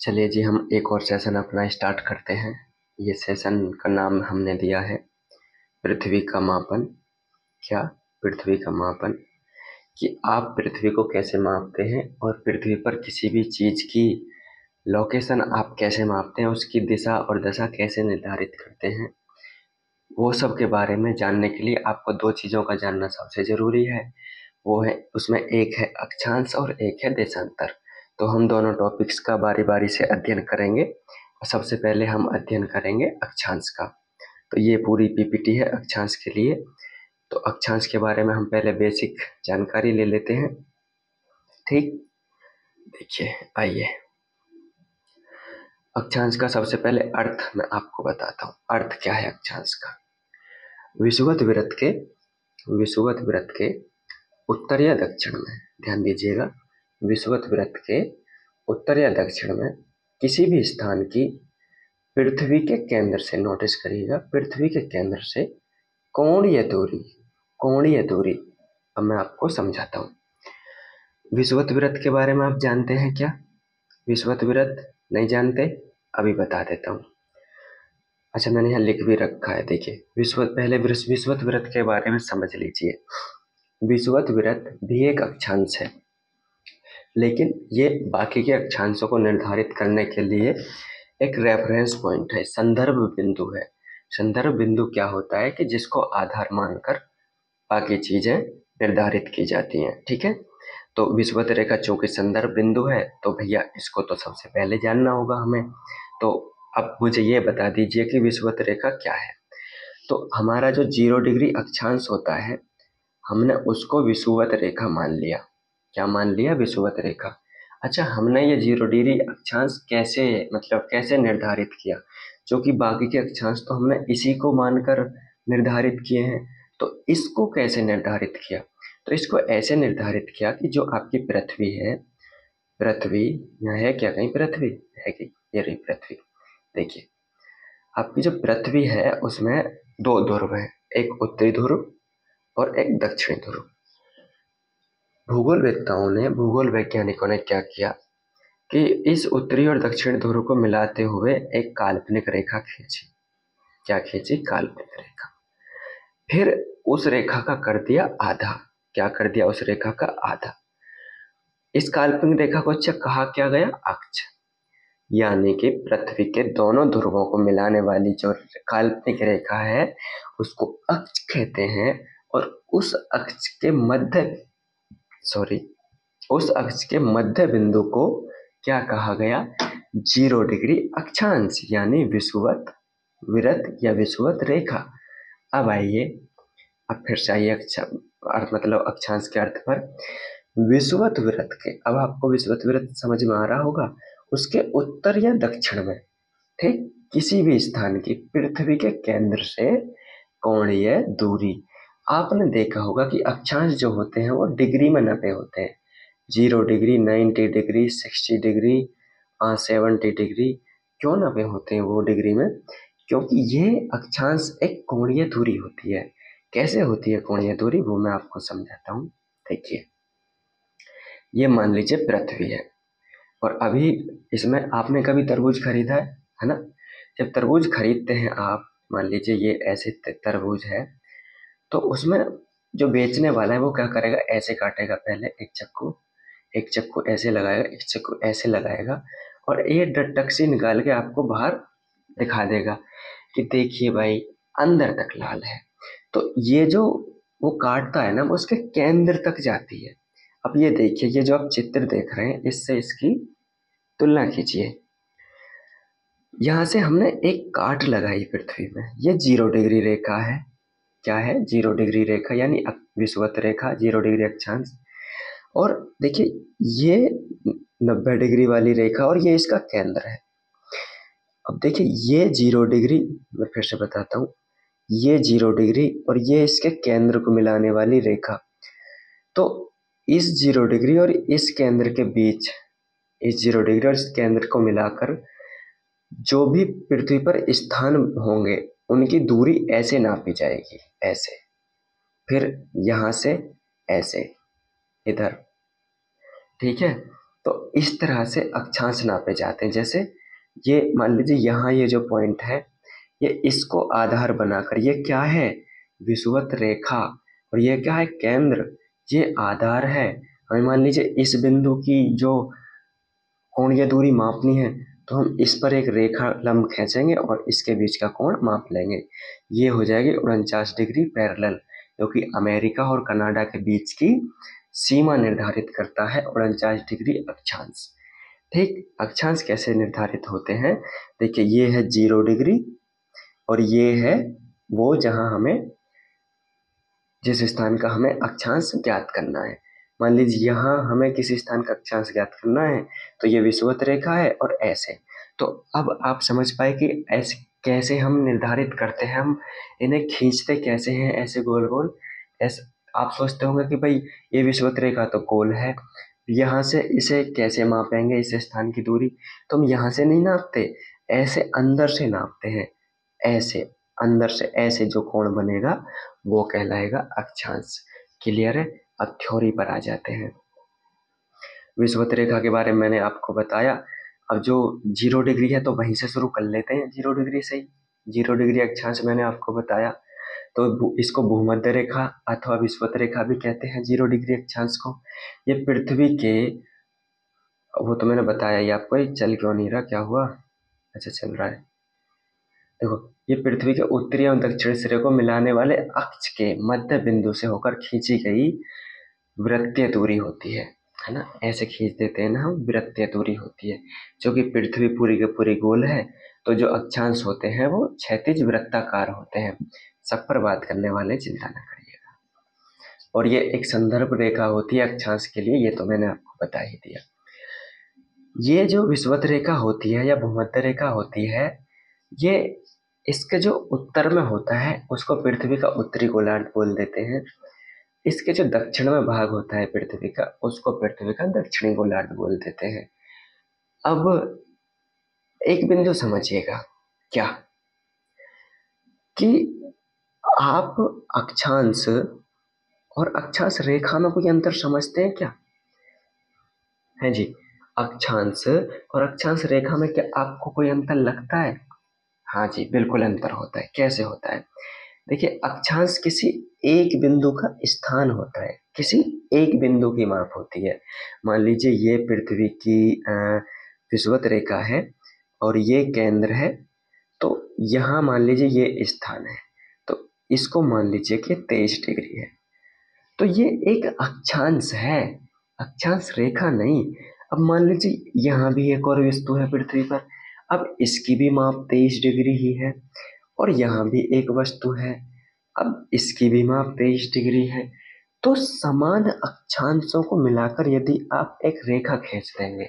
चलिए जी, हम एक और सेशन अपना स्टार्ट करते हैं। ये सेशन का नाम हमने दिया है पृथ्वी का मापन। क्या? पृथ्वी का मापन। कि आप पृथ्वी को कैसे मापते हैं और पृथ्वी पर किसी भी चीज़ की लोकेशन आप कैसे मापते हैं, उसकी दिशा और दशा कैसे निर्धारित करते हैं, वो सब के बारे में जानने के लिए आपको दो चीज़ों का जानना सबसे ज़रूरी है। वो है, उसमें एक है अक्षांश और एक है देशांतर। तो हम दोनों टॉपिक्स का बारी बारी से अध्ययन करेंगे। सबसे पहले हम अध्ययन करेंगे अक्षांश का। तो ये पूरी पीपीटी है अक्षांश के लिए। तो अक्षांश के बारे में हम पहले बेसिक जानकारी ले लेते हैं। ठीक, देखिए, आइए। अक्षांश का सबसे पहले अर्थ मैं आपको बताता हूँ। अर्थ क्या है अक्षांश का? विषुवत वृत्त के उत्तर या दक्षिण में, ध्यान दीजिएगा, विषुवत वृत्त के उत्तर या दक्षिण में किसी भी स्थान की पृथ्वी के केंद्र से, नोटिस करिएगा, पृथ्वी के केंद्र से कोणीय दूरी। अब मैं आपको समझाता हूँ। विषुवत वृत्त के बारे में आप जानते हैं क्या? विषुवत वृत्त नहीं जानते? अभी बता देता हूँ। अच्छा, मैंने यहाँ लिख भी रखा है, देखिए। विषुवत वृत्त के बारे में समझ लीजिए। विषुवत वृत्त भी एक अक्षांश है, लेकिन ये बाकी के अक्षांशों को निर्धारित करने के लिए एक रेफरेंस पॉइंट है, संदर्भ बिंदु है। संदर्भ बिंदु क्या होता है कि जिसको आधार मानकर बाकी चीजें निर्धारित की जाती हैं। ठीक है, तो विषुवत रेखा चूंकि संदर्भ बिंदु है, तो भैया इसको तो सबसे पहले जानना होगा हमें। तो अब मुझे ये बता दीजिए कि विषुवत रेखा क्या है। तो हमारा जो 0 डिग्री अक्षांश होता है, हमने उसको विषुवत रेखा मान लिया। क्या मान लिया? विषुवत रेखा। अच्छा, हमने ये 0 डिग्री अक्षांश कैसे निर्धारित किया? जो कि बाकी के अक्षांश तो हमने इसी को मानकर निर्धारित किए हैं। तो इसको कैसे निर्धारित किया? तो इसको ऐसे निर्धारित किया कि जो आपकी पृथ्वी है, पृथ्वी यहाँ है क्या? कहीं पृथ्वी है कि? ये रही पृथ्वी। देखिए, आपकी जो पृथ्वी है उसमें दो ध्रुव हैं, एक उत्तरी ध्रुव और एक दक्षिणी ध्रुव। भूगोल वैज्ञानिकों ने क्या किया कि इस उत्तरी और दक्षिणी ध्रुव को मिलाते हुए एक काल्पनिक रेखा खींची। क्या खींची? काल्पनिक रेखा। फिर उस रेखा का कर दिया आधा। क्या कर दिया? उस रेखा का आधा। इस काल्पनिक रेखा को अच्छा कहा क्या गया? अक्ष। यानी कि पृथ्वी के दोनों ध्रुवों को मिलाने वाली जो काल्पनिक रेखा है उसको अक्ष कहते हैं। और उस अक्ष के मध्य बिंदु को क्या कहा गया? 0 डिग्री अक्षांश, यानी विषुवत वृत्त या विषुवत रेखा। अब आइए, अब फिर से आइए अक्षांश के अर्थ पर। विषुवत वृत्त के, अब आपको विषुवत वृत्त समझ में आ रहा होगा, उसके उत्तर या दक्षिण में, ठीक, किसी भी स्थान की पृथ्वी के केंद्र से कोणीय दूरी। आपने देखा होगा कि अक्षांश जो होते हैं वो डिग्री में नपे होते हैं। 0 डिग्री, 90 डिग्री, 60 डिग्री, 70 डिग्री। क्यों नपे होते हैं वो डिग्री में? क्योंकि ये अक्षांश एक कोणीय दूरी होती है। कैसे होती है कोणीय दूरी, वो मैं आपको समझाता हूँ। देखिए, ये मान लीजिए पृथ्वी है, और अभी इसमें आपने कभी तरबूज खरीदा है ना? जब तरबूज खरीदते हैं आप, मान लीजिए ये ऐसे तरबूज है, तो उसमें जो बेचने वाला है वो क्या करेगा? ऐसे काटेगा पहले, एक चक्कू ऐसे लगाएगा, एक चक्कू ऐसे लगाएगा, और ये डटक सी निकाल के आपको बाहर दिखा देगा कि देखिए भाई, अंदर तक लाल है। तो ये जो वो काटता है ना, वो उसके केंद्र तक जाती है। अब ये देखिए, ये जो आप चित्र देख रहे हैं, इससे इसकी तुलना कीजिए। यहाँ से हमने एक काट लगाई पृथ्वी में, ये 0 डिग्री रेखा है। क्या है? 0 डिग्री रेखा, यानी विषुवत रेखा, 0 डिग्री अक्षांश। और देखिए, ये 90 डिग्री वाली रेखा, और ये इसका केंद्र है। अब देखिए, ये 0 डिग्री, मैं फिर से बताता हूँ, ये 0 डिग्री और ये इसके केंद्र को मिलाने वाली रेखा। तो इस 0 डिग्री और इस केंद्र के बीच, इस 0 डिग्री और इस केंद्र को मिलाकर जो भी पृथ्वी पर स्थान होंगे उनकी दूरी ऐसे नापी जाएगी, ऐसे, फिर यहां से ऐसे इधर। ठीक है, तो इस तरह से अक्षांश नापे जाते हैं। जैसे ये मान लीजिए यहाँ ये जो पॉइंट है, ये इसको आधार बनाकर, ये क्या है, विषुवत रेखा, और ये क्या है, केंद्र, ये आधार है। हमें मान लीजिए इस बिंदु की जो कोणीय दूरी मापनी है, तो हम इस पर एक रेखा लंब खींचेंगे और इसके बीच का कोण माप लेंगे। ये हो जाएगी 49 डिग्री पैरेलल, जो कि अमेरिका और कनाडा के बीच की सीमा निर्धारित करता है, 49 डिग्री अक्षांश। ठीक, अक्षांश कैसे निर्धारित होते हैं, देखिए ये है 0 डिग्री और ये है वो जहां हमें, जिस स्थान का हमें अक्षांश ज्ञात करना है। मान लीजिए यहाँ हमें किसी स्थान का अक्षांश ज्ञात करना है, तो ये विषुवत रेखा है और ऐसे। तो अब आप समझ पाए कि ऐसे कैसे हम निर्धारित करते हैं, हम इन्हें खींचते कैसे हैं ऐसे गोल गोल। ऐसे आप सोचते होंगे कि भाई ये विषुवत रेखा तो गोल है, यहाँ से इसे कैसे मापेंगे, इस स्थान की दूरी। तो हम यहाँ से नहीं नापते, ऐसे अंदर से नापते हैं, ऐसे अंदर से ऐसे जो कोण बनेगा वो कहलाएगा अक्षांश। क्लियर है? अब थ्योरी पर आ जाते हैं। विषुवत रेखा के बारे में मैंने आपको बताया। अब जो 0 डिग्री है तो वहीं से शुरू कर लेते हैं, 0 डिग्री से ही। 0 डिग्री अक्षांश मैंने आपको बताया, तो इसको भूमध्य रेखा अथवा विषुवत रेखा भी कहते हैं 0 डिग्री अक्षांश को। ये पृथ्वी के, वो तो मैंने बताया ही आपको, ये चल क्यों नहीं रहा, क्या हुआ, अच्छा चल रहा है। देखो, ये पृथ्वी के उत्तरी एवं दक्षिणी सिरे को मिलाने वाले अक्ष के मध्य बिंदु से होकर खींची गई वृत्तीय दूरी होती है ना। ऐसे खींच देते हैं ना हम, वृत्तीय दूरी होती है, जो कि पृथ्वी पूरी के पूरी गोल है, तो जो अक्षांश होते हैं वो क्षैतिज वृत्ताकार होते हैं। सब पर बात करने वाले, चिंता न करिएगा। और ये एक संदर्भ रेखा होती है अक्षांश के लिए, ये तो मैंने आपको बता ही दिया। ये जो विषुवत रेखा होती है या भूमध्य रेखा होती है, ये इसके जो उत्तर में होता है उसको पृथ्वी का उत्तरी गोलार्ध बोल देते हैं। इसके जो दक्षिण में भाग होता है पृथ्वी का, उसको पृथ्वी का दक्षिणी गोलार्ध बोल देते हैं। अब एक बिंदु समझिएगा, क्या कि आप अक्षांश और अक्षांश रेखा में कोई अंतर समझते हैं क्या? है जी, अक्षांश और अक्षांश रेखा में क्या आपको कोई अंतर लगता है? हाँ जी, बिल्कुल अंतर होता है। कैसे होता है? देखिए, अक्षांश किसी एक बिंदु का स्थान होता है, किसी एक बिंदु की माप होती है। मान लीजिए ये पृथ्वी की विषुवत रेखा है और ये केंद्र है, तो यहाँ मान लीजिए ये स्थान है, तो इसको मान लीजिए कि 23 डिग्री है, तो ये एक अक्षांश है, अक्षांश रेखा नहीं। अब मान लीजिए यहाँ भी एक और वस्तु है पृथ्वी पर, अब इसकी भी माप 23 डिग्री ही है, और यहाँ भी एक वस्तु है, अब इसकी भी माप 23 डिग्री है। तो समान अक्षांशों को मिलाकर यदि आप एक रेखा खींच देंगे,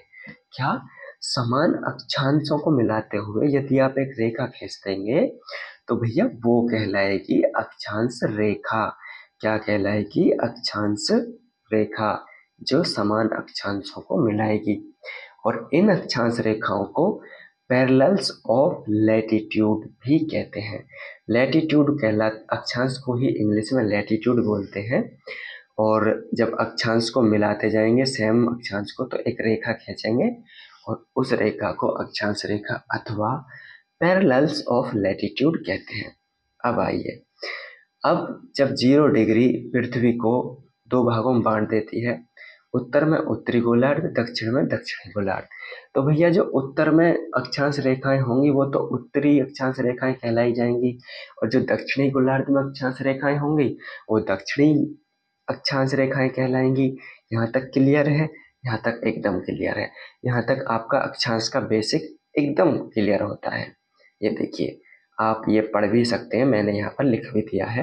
क्या, समान अक्षांशों को मिलाते हुए यदि आप एक रेखा खींच देंगे, तो भैया वो कहलाएगी अक्षांश रेखा। क्या कहलाएगी? अक्षांश रेखा, जो समान अक्षांशों को मिलाएगी। और इन अक्षांश रेखाओं को पैरेलल्स ऑफ लैटिट्यूड भी कहते हैं। लैटिट्यूड कहला, अक्षांश को ही इंग्लिश में लैटिट्यूड बोलते हैं। और जब अक्षांश को मिलाते जाएंगे, सेम अक्षांश को, तो एक रेखा खींचेंगे और उस रेखा को अक्षांश रेखा अथवा पैरेलल्स ऑफ लैटिट्यूड कहते हैं। अब आइए, अब जब 0 डिग्री पृथ्वी को दो भागों में बांट देती है, उत्तर में उत्तरी गोलार्ध, दक्षिण में दक्षिणी गोलार्ध, तो भैया जो उत्तर में अक्षांश रेखाएं होंगी वो तो उत्तरी अक्षांश रेखाएं कहलाई जाएंगी, और जो दक्षिणी गोलार्ध में अक्षांश रेखाएं होंगी वो दक्षिणी अक्षांश रेखाएं कहलाएंगी। यहाँ तक क्लियर है? यहाँ तक एकदम क्लियर है। यहाँ तक आपका अक्षांश का बेसिक एकदम क्लियर होता है। ये देखिए, आप ये पढ़ भी सकते हैं, मैंने यहाँ पर लिख भी दिया है।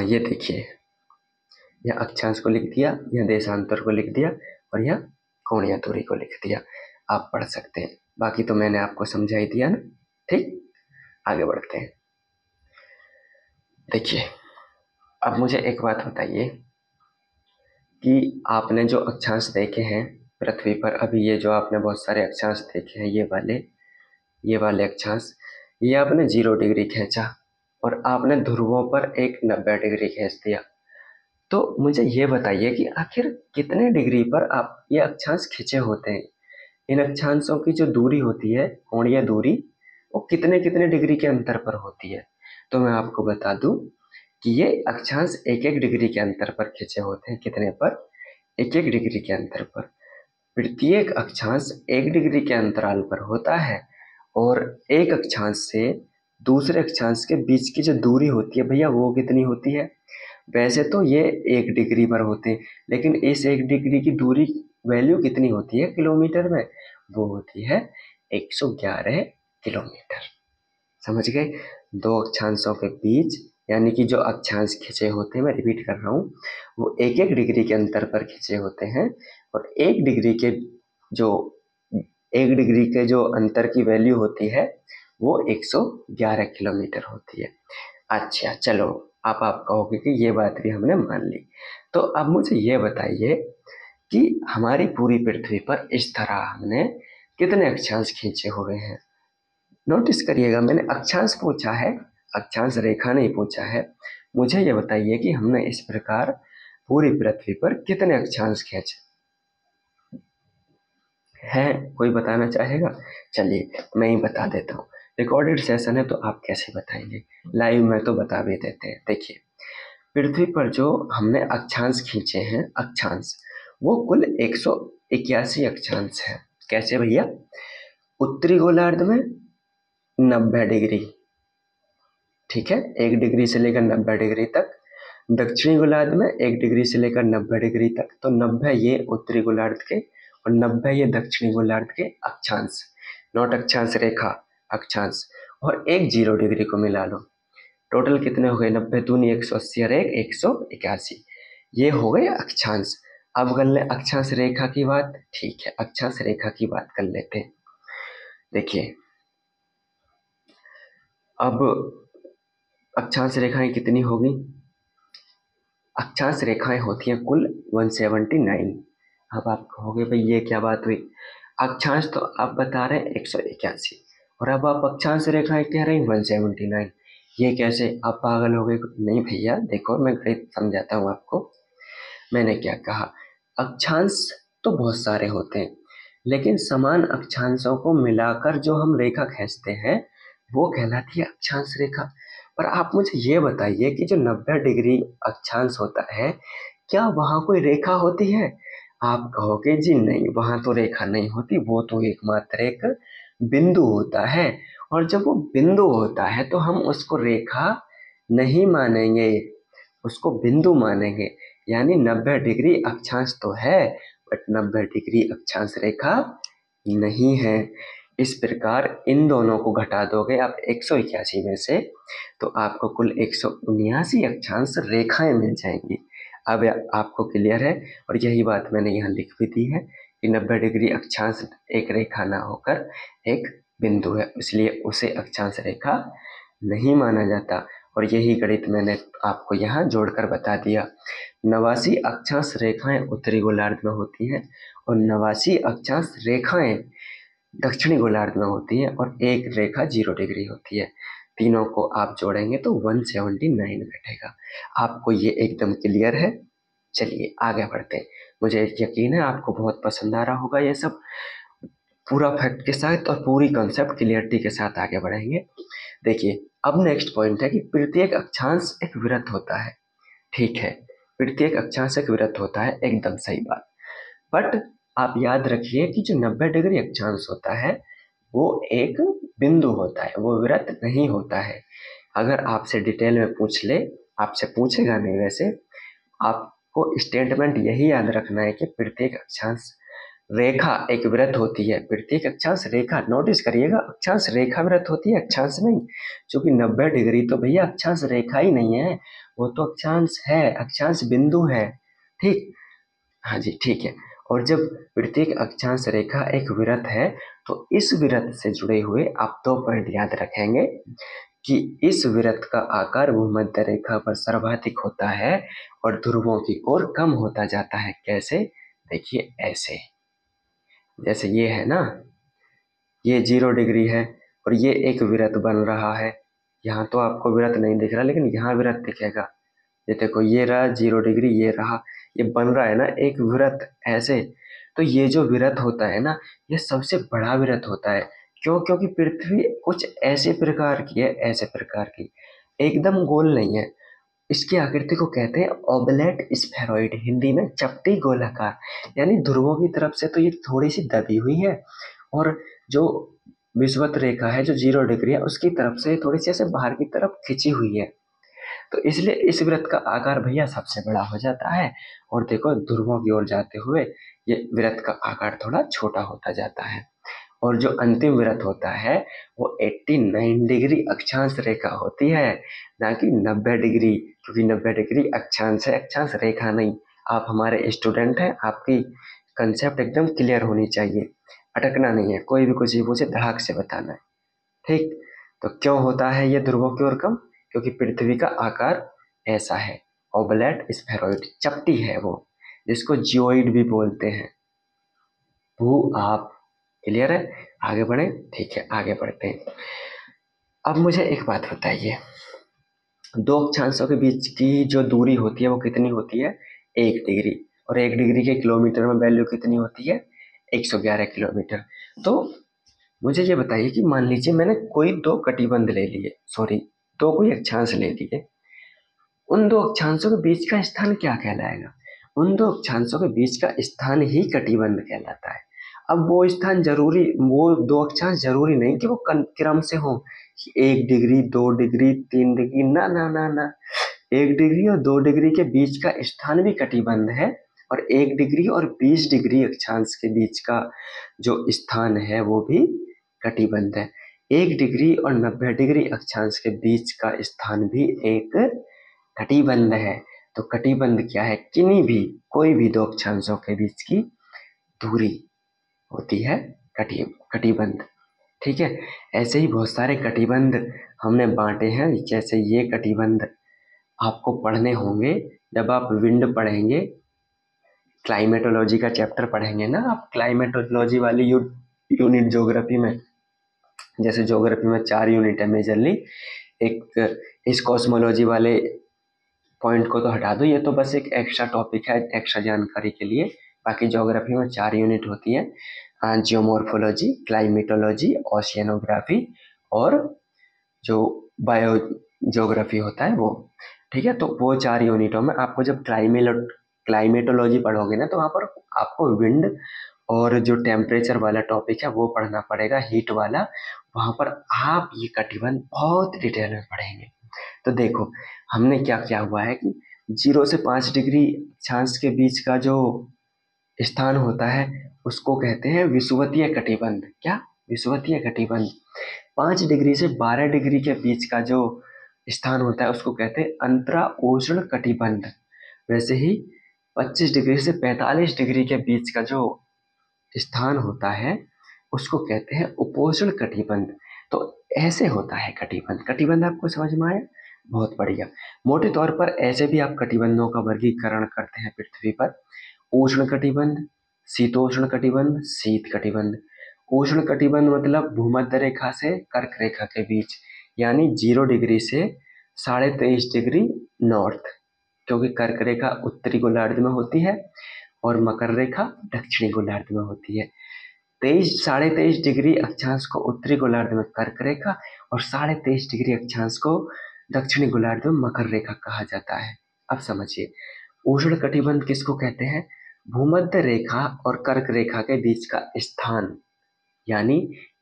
ये देखिए, यह अक्षांश को लिख दिया, यह देशांतर को लिख दिया, और यह कोणीय दूरी को लिख दिया। आप पढ़ सकते हैं, बाकी तो मैंने आपको समझा ही दिया ना। ठीक, आगे बढ़ते हैं। देखिए, अब मुझे एक बात बताइए कि आपने जो अक्षांश देखे हैं पृथ्वी पर, अभी ये जो आपने बहुत सारे अक्षांश देखे हैं, ये वाले अक्षांश, ये आपने 0 डिग्री खींचा और आपने ध्रुवों पर एक 90 डिग्री खींच दिया। तो मुझे ये बताइए कि आखिर कितने डिग्री पर आप ये अक्षांश खींचे होते हैं। इन अक्षांशों की जो दूरी होती है, कोणीय दूरी, वो कितने कितने डिग्री के अंतर पर होती है। तो मैं आपको बता दूं कि ये अक्षांश एक एक डिग्री के अंतर पर खींचे होते हैं। कितने पर? एक एक डिग्री के अंतर पर। प्रत्येक अक्षांश एक डिग्री के अंतराल पर होता है और एक अक्षांश से दूसरे अक्षांश के बीच की जो दूरी होती है भैया, वो कितनी होती है? वैसे तो ये 1 डिग्री पर होते हैं, लेकिन इस 1 डिग्री की दूरी वैल्यू कितनी होती है किलोमीटर में? वो होती है 111 किलोमीटर। समझ गए? दो अक्षांशों के बीच, यानी कि जो अक्षांश खींचे होते हैं, मैं रिपीट कर रहा हूँ, वो एक एक डिग्री के अंतर पर खींचे होते हैं और जो 1 डिग्री के जो अंतर की वैल्यू होती है वो 111 किलोमीटर होती है। अच्छा चलो, आप कहोगे कि ये बात भी हमने मान ली। तो अब मुझे ये बताइए कि हमारी पूरी पृथ्वी पर इस तरह हमने कितने अक्षांश खींचे हुए हैं। नोटिस करिएगा, मैंने अक्षांश पूछा है, अक्षांश रेखा नहीं पूछा है। मुझे ये बताइए कि हमने इस प्रकार पूरी पृथ्वी पर कितने अक्षांश खींचे हैं। कोई बताना चाहेगा? चलिए मैं ही बता देता हूँ। रिकॉर्डेड सेशन है तो आप कैसे बताएंगे, लाइव में तो बता भी देते हैं। देखिए, पृथ्वी पर जो हमने अक्षांश खींचे हैं, अक्षांश, वो कुल 181 अक्षांश है। कैसे भैया? उत्तरी गोलार्ध में 90 डिग्री, ठीक है, 1 डिग्री से लेकर 90 डिग्री तक। दक्षिणी गोलार्ध में 1 डिग्री से लेकर 90 डिग्री तक। तो 90 ये उत्तरी गोलार्ध के और 90 ये दक्षिणी गोलार्ध के अक्षांश, नॉट अक्षांश रेखा, अक्षांश। और एक 0 डिग्री को मिला लो, टोटल कितने हो गए? 90 दूनी 180 और एक 181, ये हो गए अक्षांश। अब कर ले अक्षांश रेखा की बात। ठीक है, अक्षांश रेखा की बात कर लेते हैं। देखिए, अब अक्षांश रेखाएं कितनी होगी? अक्षांश रेखाएं होती हैं कुल 179। अब आप कहोगे भाई ये क्या बात हुई, अक्षांश तो आप बता रहे हैं 181 और अब आप अक्षांश रेखाएं कह रहे हैं 179, ये कैसे? आप पागल हो गए? नहीं भैया, देखो मैं गणित समझाता हूँ आपको। मैंने क्या कहा, अक्षांश तो बहुत सारे होते हैं, लेकिन समान अक्षांशों को मिलाकर जो हम रेखा खींचते हैं वो कहलाती है अक्षांश रेखा। पर आप मुझे ये बताइए कि जो 90 डिग्री अक्षांश होता है, क्या वहां कोई रेखा होती है? आप कहोगे जी नहीं, वहां तो रेखा नहीं होती, वो तो एकमात्र एक बिंदु होता है। और जब वो बिंदु होता है तो हम उसको रेखा नहीं मानेंगे, उसको बिंदु मानेंगे। यानी 90 डिग्री अक्षांश तो है, बट 90 डिग्री अक्षांश रेखा नहीं है। इस प्रकार इन दोनों को घटा दोगे आप 181 में से, तो आपको कुल 179 अक्षांश रेखाएं मिल जाएंगी। अब आपको क्लियर है? और यही बात मैंने यहाँ लिख भी दी है कि 90 डिग्री अक्षांश एक रेखा ना होकर एक बिंदु है, इसलिए उसे अक्षांश रेखा नहीं माना जाता। और यही गणित मैंने आपको यहाँ जोड़कर बता दिया। 89 अक्षांश रेखाएं उत्तरी गोलार्ध में होती हैं और 89 अक्षांश रेखाएं दक्षिणी गोलार्ध में होती है और एक रेखा 0 डिग्री होती है। तीनों को आप जोड़ेंगे तो 179 बैठेगा। आपको ये एकदम क्लियर है? चलिए आगे बढ़ते हैं। मुझे यकीन है आपको बहुत पसंद आ रहा होगा ये सब, पूरा फैक्ट के साथ और पूरी कॉन्सेप्ट क्लियरिटी के साथ आगे बढ़ेंगे। देखिए, अब नेक्स्ट पॉइंट है कि प्रत्येक अक्षांश एक वृत्त होता है। ठीक है, प्रत्येक अक्षांश एक वृत्त होता है, एकदम सही बात। बट आप याद रखिए कि जो 90 डिग्री अक्षांश होता है वो एक बिंदु होता है, वो वृत्त नहीं होता है। अगर आपसे डिटेल में पूछ ले, आपसे पूछेगा नहीं वैसे, आपको स्टेटमेंट यही याद रखना है कि प्रत्येक अक्षांश रेखा एक वृत्त होती है। प्रत्येक अक्षांश रेखा, नोटिस करिएगा, अक्षांश रेखा वृत्त होती है, अक्षांश नहीं। क्योंकि 90 डिग्री तो भैया अक्षांश रेखा ही नहीं है, वो तो अक्षांश है, अक्षांश बिंदु है। ठीक, हाँ जी ठीक है। और जब प्रत्येक अक्षांश रेखा एक वृत्त है तो इस वृत्त से जुड़े हुए आप 2 पॉइंट याद रखेंगे कि इस वृत्त का आकार भूमध्य रेखा पर सर्वाधिक होता है और ध्रुवों की ओर कम होता जाता है। कैसे? देखिए ऐसे, जैसे ये है ना, ये 0 डिग्री है और ये एक वृत्त बन रहा है। यहाँ तो आपको वृत्त नहीं दिख रहा, लेकिन यहाँ वृत्त दिखेगा। ये देखो ये रहा 0 डिग्री, ये रहा, ये बन रहा है ना एक वृत्त ऐसे। तो ये जो वृत्त होता है ना, ये सबसे बड़ा वृत्त होता है। क्यों? क्योंकि पृथ्वी कुछ ऐसे प्रकार की है, ऐसे प्रकार की, एकदम गोल नहीं है। इसकी आकृति को कहते हैं ओबलेट स्फेरॉइड, हिंदी में चपटी गोलाकार। यानी ध्रुवों की तरफ से तो ये थोड़ी सी दबी हुई है, और जो विषुवत रेखा है जो 0 डिग्री है उसकी तरफ से थोड़ी सी ऐसे बाहर की तरफ खिंची हुई है। तो इसलिए इस वृत्त का आकार भैया सबसे बड़ा हो जाता है, और देखो ध्रुवों की ओर जाते हुए ये वृत्त का आकार थोड़ा छोटा होता जाता है। और जो अंतिम वृत्त होता है वो 89 डिग्री अक्षांश रेखा होती है, ना कि 90 डिग्री, क्योंकि 90 डिग्री अक्षांश है, अक्षांश रेखा नहीं। आप हमारे स्टूडेंट हैं, आपकी कंसेप्ट एकदम क्लियर होनी चाहिए, अटकना नहीं है, कोई भी कुछ भी पूछे धड़ाक से बताना है, ठीक। तो क्यों होता है ये ध्रुवों की ओर कम? क्योंकि पृथ्वी का आकार ऐसा है, ओबलेट स्फेरॉइड, चपटी है वो, जिसको जियोइड भी बोलते हैं। भू आप क्लियर है? आगे बढ़े, ठीक है आगे बढ़ते हैं। अब मुझे एक बात बताइए, दो अक्षांशों के बीच की जो दूरी होती है वो कितनी होती है? 1 डिग्री। और 1 डिग्री के किलोमीटर में वैल्यू कितनी होती है? 111 किलोमीटर। तो मुझे ये बताइए कि मान लीजिए मैंने कोई दो कटिबंध ले लिए, सॉरी दो कोई अक्षांश ले लिए, उन दो अक्षांशों के बीच का स्थान क्या कहलाएगा? उन दो अक्षांशों के बीच का स्थान ही कटिबंध कहलाता है। अब वो स्थान जरूरी, वो दो अक्षांश जरूरी नहीं कि वो क्रम से हो, 1 डिग्री 2 डिग्री 3 डिग्री, ना ना ना ना, 1 डिग्री और 2 डिग्री के बीच का स्थान भी कटिबंध है, और 1 डिग्री और 20 डिग्री अक्षांश के बीच का जो स्थान है वो भी कटिबंध है। 1 डिग्री और 90 डिग्री अक्षांश के बीच का स्थान भी एक कटिबंध है। तो कटिबंध क्या है? किन्हीं भी कोई भी दो अक्षांशों के बीच की दूरी होती है कटिबंध, ठीक है। ऐसे ही बहुत सारे कटिबंध हमने बांटे हैं, जैसे ये कटिबंध आपको पढ़ने होंगे जब आप विंड पढ़ेंगे, क्लाइमेटोलॉजी का चैप्टर पढ़ेंगे ना आप, क्लाइमेटोलॉजी वाली यूनिट ज्योग्राफी में। जैसे ज्योग्राफी में 4 यूनिट है मेजरली, एक इस कॉस्मोलॉजी वाले पॉइंट को तो हटा दो, ये तो बस एक एक्स्ट्रा टॉपिक है एक्स्ट्रा जानकारी के लिए। बाकी ज्योग्राफी में 4 यूनिट होती है, जियोमॉर्फोलॉजी, क्लाइमेटोलॉजी, ओशियनोग्राफी, और जो बायो ज्योग्राफी होता है वो, ठीक है। तो वो 4 यूनिटों में आपको जब क्लाइमेटोलॉजी पढ़ोगे ना, तो वहाँ पर आपको विंड और जो टेम्परेचर वाला टॉपिक है वो पढ़ना पड़ेगा, हीट वाला। वहाँ पर आप ये कटिबंध बहुत डिटेल में पढ़ेंगे। तो देखो हमने क्या क्या हुआ है कि 0 से 5 डिग्री अक्षांश के बीच का जो स्थान होता है उसको कहते हैं विषुवतीय कटिबंध। क्या? विषुवतीय कटिबंध। 5 डिग्री से 12 डिग्री के बीच का जो स्थान होता है उसको कहते हैं अंतरा उष्ण कटिबंध। वैसे ही 25 डिग्री से 45 डिग्री के बीच का जो स्थान होता है उसको कहते हैं उपोष्ण कटिबंध। तो ऐसे होता है कटिबंध। कटिबंध आपको समझ में आया? बहुत बढ़िया। मोटे तौर पर ऐसे भी आप कटिबंधों का वर्गीकरण करते हैं पृथ्वी पर, उष्ण कटिबंध, शीतोष्ण कटिबंध, शीत कटिबंध। उष्ण कटिबंध मतलब भूमध्य रेखा से कर्क रेखा के बीच, यानी 0 डिग्री से 23.5 डिग्री नॉर्थ, क्योंकि कर्क रेखा उत्तरी गोलार्ध में होती है और मकर रेखा दक्षिणी गोलार्ध में होती है। 23.5 डिग्री अक्षांश को उत्तरी गोलार्ध में कर्क रेखा और 23.5 डिग्री अक्षांश को दक्षिणी गोलार्ध में मकर रेखा कहा जाता है। अब समझिए, उष्ण कटिबंध किसको कहते हैं? भूमध्य रेखा और कर्क रेखा के बीच का स्थान, यानी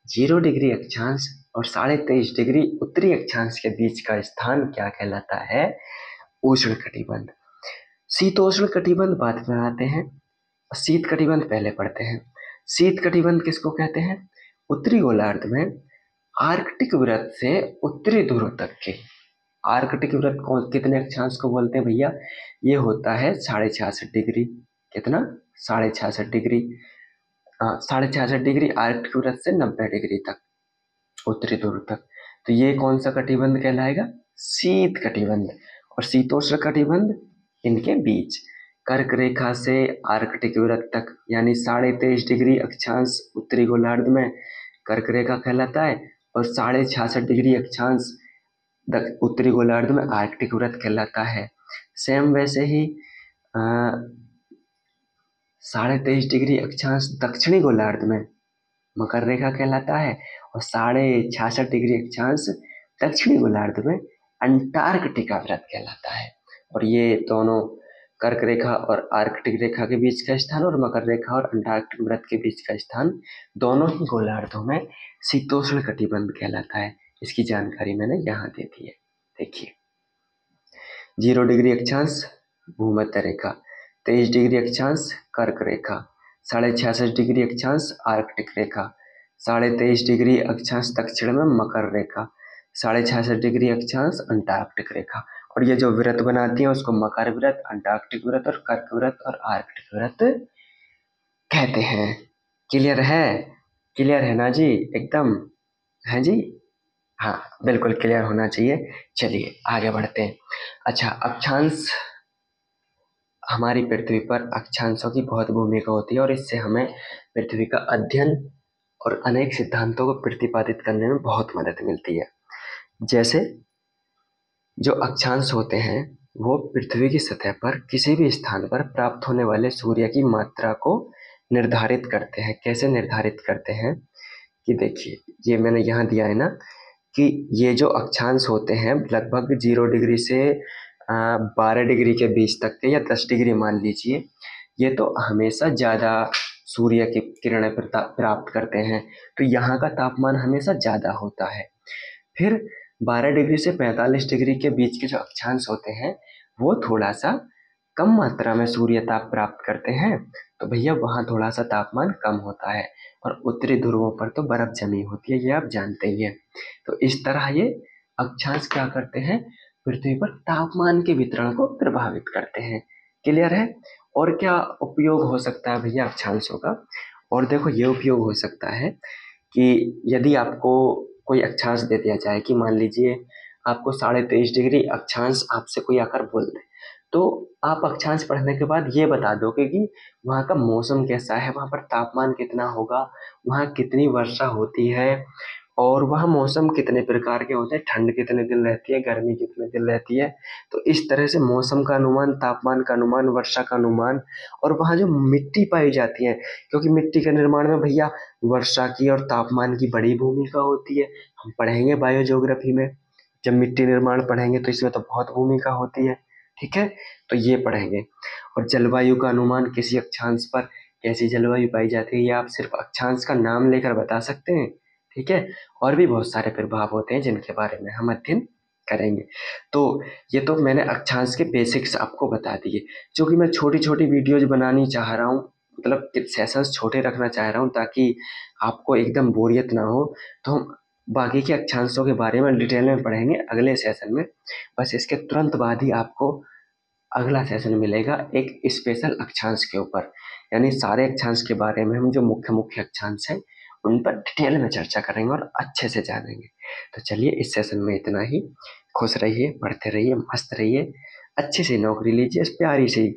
0 डिग्री अक्षांश और 23.5 डिग्री उत्तरी अक्षांश के बीच का स्थान क्या कहलाता है? उष्ण कटिबंध। शीतोष्ण कटिबंध बाद में आते हैं, शीत कटिबंध पहले पढ़ते हैं। शीत कटिबंध किसको कहते हैं? उत्तरी गोलार्ध में आर्कटिक वृत्त से उत्तरी ध्रुव तक के, आर्कटिक वृत्त को कितने अक्षांश को बोलते हैं भैया? ये होता है 66.5 डिग्री। कितना? 66.5 डिग्री। 66.5 डिग्री आर्कटिक वृत्त से 90 डिग्री तक उत्तरी ध्रुव तक। तो ये कौन सा कटिबंध कहलाएगा? शीत कटिबंध। और शीतोष्ण कटिबंध इनके बीच कर्क रेखा से आर्कटिक वृत्त तक, यानी 23.5 डिग्री अक्षांश उत्तरी गोलार्ध में कर्क रेखा कहलाता है, और 66.5 डिग्री अक्षांश उत्तरी गोलार्ध में आर्कटिक वृत्त कहलाता है। सेम वैसे ही 23.5 डिग्री अक्षांश दक्षिणी गोलार्ध में मकर रेखा कहलाता है, और 66.5 डिग्री अक्षांश दक्षिणी गोलार्ध में अंटार्कटिका व्रत कहलाता है। और ये दोनों कर्क रेखा और आर्कटिक रेखा के बीच का स्थान और मकर रेखा और अंटार्कटिक व्रत के बीच का स्थान दोनों ही गोलार्धों में शीतोष्ण कटिबंध कहलाता है। इसकी जानकारी मैंने यहाँ दे दी है। देखिए 0 डिग्री अक्षांश भूमध्य रेखा, 23 डिग्री अक्षांश कर्क रेखा, 66.5 डिग्री अक्षांश आर्कटिक रेखा, 23.5 डिग्री अक्षांश दक्षिण में मकर रेखा, 66.5 डिग्री अक्षांश अंटार्कटिक रेखा। और ये जो व्रत बनाती है उसको मकर व्रत, अंटार्कटिक व्रत और कर्क व्रत और आर्कटिक व्रत कहते हैं। क्लियर है? क्लियर है ना जी? एकदम है जी? हाँ, बिल्कुल क्लियर होना चाहिए। चलिए आगे बढ़ते हैं। अच्छा, अक्षांश, हमारी पृथ्वी पर अक्षांशों की बहुत भूमिका होती है और इससे हमें पृथ्वी का अध्ययन और अनेक सिद्धांतों को प्रतिपादित करने में बहुत मदद मिलती है। जैसे जो अक्षांश होते हैं वो पृथ्वी की सतह पर किसी भी स्थान पर प्राप्त होने वाले सूर्य की मात्रा को निर्धारित करते हैं। कैसे निर्धारित करते हैं कि देखिए, ये मैंने यहाँ दिया है ना कि ये जो अक्षांश होते हैं लगभग 0 डिग्री से 12 डिग्री के बीच तक के, या 10 डिग्री मान लीजिए, ये तो हमेशा ज़्यादा सूर्य की किरणें प्राप्त करते हैं, तो यहाँ का तापमान हमेशा ज़्यादा होता है। फिर 12 डिग्री से 45 डिग्री के बीच के जो अक्षांश होते हैं वो थोड़ा सा कम मात्रा में सूर्य ताप प्राप्त करते हैं, तो भैया वहाँ थोड़ा सा तापमान कम होता है। और उत्तरी ध्रुवों पर तो बर्फ जमी होती है, ये आप जानते ही हैं। तो इस तरह ये अक्षांश क्या करते हैं, पृथ्वी पर तापमान के वितरण को प्रभावित करते हैं। क्लियर है? और क्या उपयोग हो सकता है भैया अक्षांशों का? और देखो, ये उपयोग हो सकता है कि यदि आपको कोई अक्षांश दे दिया जाए कि मान लीजिए आपको 23.5 डिग्री अक्षांश आपसे कोई आकर बोल दे, तो आप अक्षांश पढ़ने के बाद ये बता दोगे कि वहाँ का मौसम कैसा है, वहाँ पर तापमान कितना होगा, वहाँ कितनी वर्षा होती है, और वहाँ मौसम कितने प्रकार के होते हैं, ठंड कितने दिन रहती है, गर्मी कितने दिन रहती है। तो इस तरह से मौसम का अनुमान, तापमान का अनुमान, वर्षा का अनुमान, और वहाँ जो मिट्टी पाई जाती है, क्योंकि मिट्टी के निर्माण में भैया वर्षा की और तापमान की बड़ी भूमिका होती है। हम पढ़ेंगे बायोज्योग्राफी में, जब मिट्टी निर्माण पढ़ेंगे तो इसमें तो बहुत भूमिका होती है। ठीक है, तो ये पढ़ेंगे। और जलवायु का अनुमान, किसी अक्षांश पर कैसी जलवायु पाई जाती है, ये आप सिर्फ अक्षांश का नाम लेकर बता सकते हैं। ठीक है, और भी बहुत सारे प्रभाव होते हैं जिनके बारे में हम अध्ययन करेंगे। तो ये तो मैंने अक्षांश के बेसिक्स आपको बता दिए। जो कि मैं छोटी छोटी वीडियोज बनानी चाह रहा हूँ, मतलब सेशंस छोटे रखना चाह रहा हूँ ताकि आपको एकदम बोरियत ना हो। तो हम बाकी के अक्षांशों के बारे में डिटेल में पढ़ेंगे अगले सेशन में। बस इसके तुरंत बाद ही आपको अगला सेशन मिलेगा एक स्पेशल अक्षांश के ऊपर, यानी सारे अक्षांश के बारे में हम जो मुख्य मुख्य अक्षांश हैं उन पर डिटेल में चर्चा करेंगे और अच्छे से जानेंगे। तो चलिए, इस सेशन में इतना ही। खुश रहिए, पढ़ते रहिए, मस्त रहिए, अच्छी सी नौकरी लीजिए, प्यारी सी,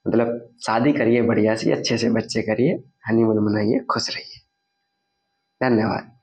मतलब शादी करिए बढ़िया सी, अच्छे से बच्चे करिए, हनीमून मनाइए, खुश रहिए। धन्यवाद।